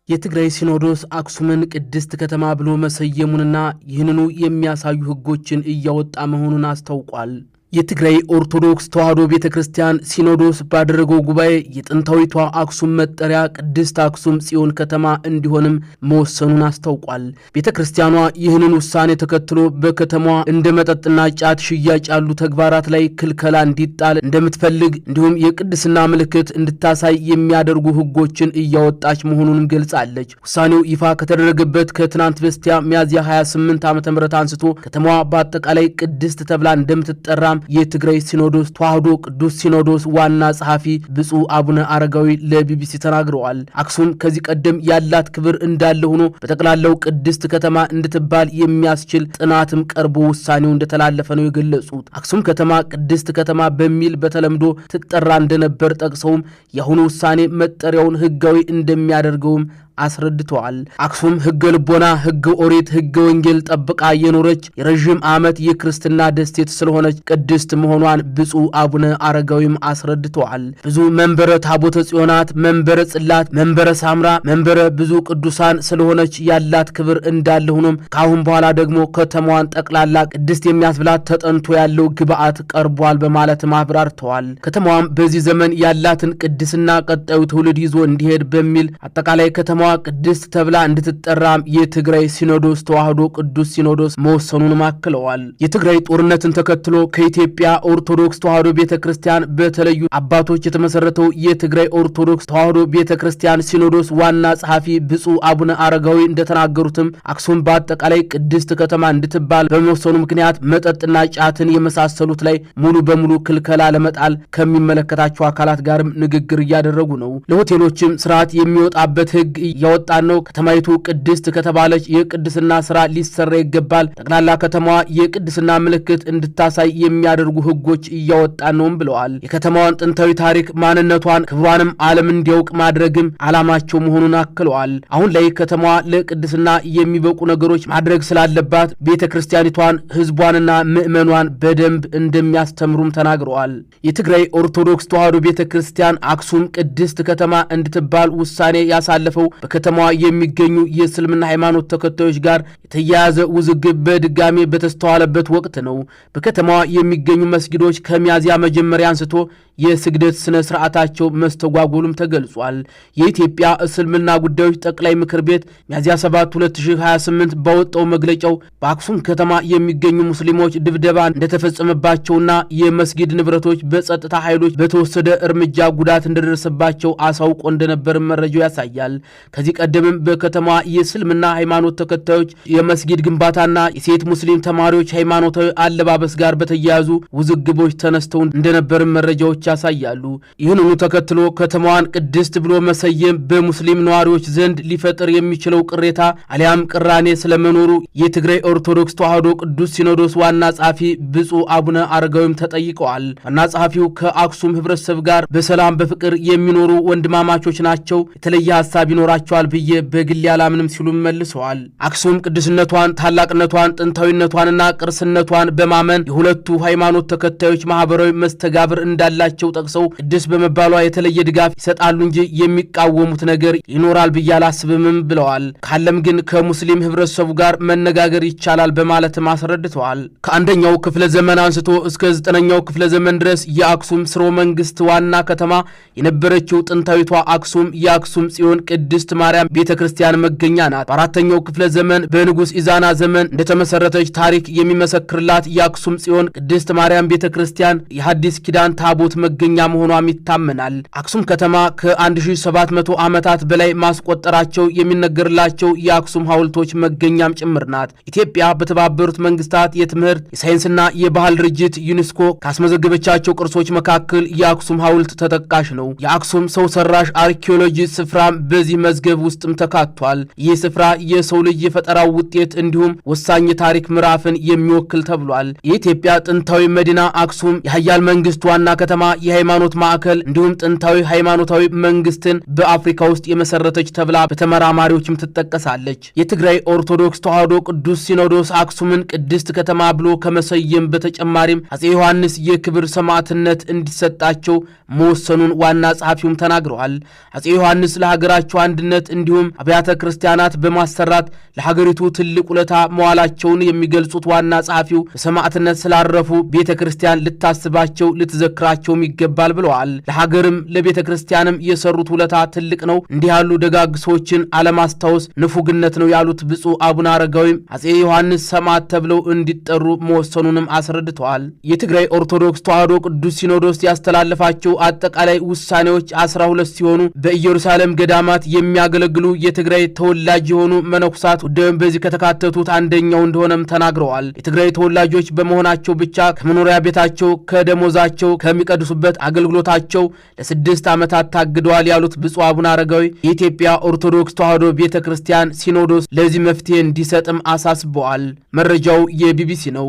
የትግራይ ሲኖዶስ አክሱምን ቅድስት ከተማ ብሎ መሰየሙንና ይህንኑ የሚያሳዩ ሕጎችን እያወጣ መሆኑን አስታውቋል። የትግራይ ኦርቶዶክስ ተዋሕዶ ቤተክርስቲያን ሲኖዶስ ባደረገው ጉባኤ የጥንታዊቷ አክሱም መጠሪያ ቅድስት አክሱም ጽዮን ከተማ እንዲሆንም መወሰኑን አስታውቋል። ቤተክርስቲያኗ ይህንን ውሳኔ ተከትሎ በከተማዋ እንደ መጠጥና ጫት ሽያጭ ያሉ ተግባራት ላይ ክልከላ እንዲጣል እንደምትፈልግ እንዲሁም የቅድስና ምልክት እንድታሳይ የሚያደርጉ ሕጎችን እያወጣች መሆኑንም ገልጻለች። ውሳኔው ይፋ ከተደረገበት ከትናንት በስቲያ ሚያዝያ 28 ዓ.ም አንስቶ ከተማዋ በአጠቃላይ ቅድስት ተብላ እንደምትጠራም የትግራይ ሲኖዶስ ተዋሕዶ ቅዱስ ሲኖዶስ ዋና ጸሐፊ ብፁዕ አቡነ አረጋዊ ለቢቢሲ ተናግረዋል። አክሱም ከዚህ ቀደም ያላት ክብር እንዳለ ሆኖ በጠቅላላው ቅድስት ከተማ እንድትባል የሚያስችል ጥናትም ቀርቦ ውሳኔው እንደተላለፈ ነው የገለጹት። አክሱም ከተማ ቅድስት ከተማ በሚል በተለምዶ ትጠራ እንደነበር ጠቅሰውም የአሁኑ ውሳኔ መጠሪያውን ሕጋዊ እንደሚያደርገውም አስረድተዋል። አክሱም ሕገ ልቦና፣ ሕገ ኦሪት፣ ሕገ ወንጌል ጠብቃ የኖረች የረዥም ዓመት የክርስትና ደሴት ስለሆነች ቅድስት መሆኗን ብፁዕ አቡነ አረጋዊም አስረድተዋል። ብዙ መንበረ ታቦተ ጽዮናት፣ መንበረ ጽላት፣ መንበረ ሳምራ፣ መንበረ ብዙ ቅዱሳን ስለሆነች ያላት ክብር እንዳለ ሆኖም ከአሁን በኋላ ደግሞ ከተማዋን ጠቅላላ ቅድስት የሚያስብላት ተጠንቶ ያለው ግብዓት ቀርቧል በማለት አብራርተዋል። ከተማዋም በዚህ ዘመን ያላትን ቅድስና ቀጣዩ ትውልድ ይዞ እንዲሄድ በሚል አጠቃላይ ከተማ ቅድስት ተብላ እንድትጠራም የትግራይ ሲኖዶስ ተዋሕዶ ቅዱስ ሲኖዶስ መወሰኑን አክለዋል። የትግራይ ጦርነትን ተከትሎ ከኢትዮጵያ ኦርቶዶክስ ተዋሕዶ ቤተክርስቲያን በተለዩ አባቶች የተመሰረተው የትግራይ ኦርቶዶክስ ተዋሕዶ ቤተክርስቲያን ሲኖዶስ ዋና ጸሐፊ ብፁዕ አቡነ አረጋዊ እንደተናገሩትም አክሱም በአጠቃላይ ቅድስት ከተማ እንድትባል በመወሰኑ ምክንያት መጠጥና ጫትን የመሳሰሉት ላይ ሙሉ በሙሉ ክልከላ ለመጣል ከሚመለከታቸው አካላት ጋርም ንግግር እያደረጉ ነው። ለሆቴሎችም ስርዓት የሚወጣበት ሕግ ያወጣን ነው። ከተማይቱ ቅድስት ከተባለች የቅድስና ስራ ሊሰራ ይገባል። ጠቅላላ ከተማዋ የቅድስና ምልክት እንድታሳይ የሚያደርጉ ሕጎች እያወጣን ነው ብለዋል። የከተማዋን ጥንታዊ ታሪክ፣ ማንነቷን፣ ክብሯንም ዓለም እንዲያውቅ ማድረግም ዓላማቸው መሆኑን አክለዋል። አሁን ላይ ከተማዋ ለቅድስና የሚበቁ ነገሮች ማድረግ ስላለባት ቤተክርስቲያኒቷን፣ ሕዝቧንና ምዕመኗን በደንብ እንደሚያስተምሩም ተናግረዋል። የትግራይ ኦርቶዶክስ ተዋሕዶ ቤተክርስቲያን አክሱም ቅድስት ከተማ እንድትባል ውሳኔ ያሳለፈው በከተማዋ የሚገኙ የእስልምና ሃይማኖት ተከታዮች ጋር የተያያዘ ውዝግብ በድጋሚ በተስተዋለበት ወቅት ነው። በከተማዋ የሚገኙ መስጊዶች ከሚያዝያ መጀመሪያ አንስቶ የስግደት ስነ ስርዓታቸው መስተጓጎሉም ተገልጿል። የኢትዮጵያ እስልምና ጉዳዮች ጠቅላይ ምክር ቤት ሚያዝያ 7 2028 ባወጣው መግለጫው በአክሱም ከተማ የሚገኙ ሙስሊሞች ድብደባ እንደተፈጸመባቸውና የመስጊድ ንብረቶች በጸጥታ ኃይሎች በተወሰደ እርምጃ ጉዳት እንደደረሰባቸው አሳውቆ እንደነበር መረጃው ያሳያል። ከዚህ ቀደምም በከተማ የእስልምና ሃይማኖት ተከታዮች የመስጊድ ግንባታና የሴት ሙስሊም ተማሪዎች ሃይማኖታዊ አለባበስ ጋር በተያያዙ ውዝግቦች ተነስተው እንደነበር መረጃዎች ያሳያሉ። ይህንኑ ተከትሎ ከተማዋን ቅድስት ብሎ መሰየም በሙስሊም ነዋሪዎች ዘንድ ሊፈጥር የሚችለው ቅሬታ አሊያም ቅራኔ ስለመኖሩ የትግራይ ኦርቶዶክስ ተዋሕዶ ቅዱስ ሲኖዶስ ዋና ጸሐፊ ብፁዕ አቡነ አረጋዊም ተጠይቀዋል። ዋና ጸሐፊው ከአክሱም ህብረተሰብ ጋር በሰላም በፍቅር የሚኖሩ ወንድማማቾች ናቸው፣ የተለየ ሐሳብ ይኖራቸዋል ብዬ በግል ያላምንም ሲሉ መልሰዋል። አክሱም ቅድስነቷን፣ ታላቅነቷን፣ ጥንታዊነቷንና ቅርስነቷን በማመን የሁለቱ ሃይማኖት ተከታዮች ማህበራዊ መስተጋብር እንዳላቸው ጠቅሰው ቅድስት በመባሏ የተለየ ድጋፍ ይሰጣሉ እንጂ የሚቃወሙት ነገር ይኖራል ብዬ አላስብም ብለዋል። ካለም ግን ከሙስሊም ህብረተሰቡ ጋር መነጋገር ይቻላል በማለትም አስረድተዋል። ከአንደኛው ክፍለ ዘመን አንስቶ እስከ 9ኛው ክፍለ ዘመን ድረስ የአክሱም ስርወ መንግስት ዋና ከተማ የነበረችው ጥንታዊቷ አክሱም የአክሱም ጽዮን ቅድስት ማርያም ቤተክርስቲያን መገኛ ናት። በ4ኛው ክፍለ ዘመን በንጉሥ ኢዛና ዘመን እንደተመሰረተች ታሪክ የሚመሰክርላት የአክሱም ጽዮን ቅድስት ማርያም ቤተክርስቲያን የሐዲስ ኪዳን ታቦት መገኛ መሆኗም ይታመናል። አክሱም ከተማ ከ1700 ዓመታት በላይ ማስቆጠራቸው የሚነገርላቸው የአክሱም ሐውልቶች መገኛም ጭምር ናት። ኢትዮጵያ በተባበሩት መንግስታት የትምህርት የሳይንስና የባህል ድርጅት ዩኔስኮ ካስመዘገበቻቸው ቅርሶች መካከል የአክሱም ሐውልት ተጠቃሽ ነው። የአክሱም ሰው ሰራሽ አርኪኦሎጂ ስፍራም በዚህ መዝገብ ውስጥም ተካቷል። ይህ ስፍራ የሰው ልጅ የፈጠራው ውጤት እንዲሁም ወሳኝ የታሪክ ምዕራፍን የሚወክል ተብሏል። የኢትዮጵያ ጥንታዊ መዲና አክሱም የኃያል መንግስት ዋና ከተማ የሃይማኖት ማዕከል እንዲሁም ጥንታዊ ሃይማኖታዊ መንግስትን በአፍሪካ ውስጥ የመሰረተች ተብላ በተመራማሪዎችም ትጠቀሳለች። የትግራይ ኦርቶዶክስ ተዋሕዶ ቅዱስ ሲኖዶስ አክሱምን ቅድስት ከተማ ብሎ ከመሰየም በተጨማሪም አፄ ዮሐንስ የክብር ሰማዕትነት እንዲሰጣቸው መወሰኑን ዋና ጸሐፊውም ተናግረዋል። አፄ ዮሐንስ ለሀገራቸው አንድነት እንዲሁም አብያተ ክርስቲያናት በማሰራት ለሀገሪቱ ትልቅ ውለታ መዋላቸውን የሚገልጹት ዋና ጸሐፊው በሰማዕትነት ስላረፉ ቤተ ክርስቲያን ልታስባቸው ልትዘክራቸውም ይገባል ብለዋል። ለሀገርም ለቤተ ክርስቲያንም የሰሩት ውለታ ትልቅ ነው። እንዲህ ያሉ ደጋግ ሰዎችን አለማስታወስ ንፉግነት ነው ያሉት ብፁዕ አቡነ አረጋዊም አፄ ዮሐንስ ሰማዕት ተብለው እንዲጠሩ መወሰኑንም አስረድተዋል። የትግራይ ኦርቶዶክስ ተዋሕዶ ቅዱስ ሲኖዶስ ያስተላለፋቸው አጠቃላይ ውሳኔዎች 12 ሲሆኑ በኢየሩሳሌም ገዳማት የሚያገለግሉ የትግራይ ተወላጅ የሆኑ መነኩሳት ጉዳዩን በዚህ ከተካተቱት አንደኛው እንደሆነም ተናግረዋል። የትግራይ ተወላጆች በመሆናቸው ብቻ ከመኖሪያ ቤታቸው ከደሞዛቸው ከሚቀድሱበት አገልግሎታቸው ለ6 ዓመታት ታግደዋል ያሉት ብፁዕ አቡነ አረጋዊ የኢትዮጵያ ኦርቶዶክስ ተዋሕዶ ቤተ ክርስቲያን ሲኖዶስ ለዚህ መፍትሄ እንዲሰጥም አሳስበዋል። መረጃው የቢቢሲ ነው።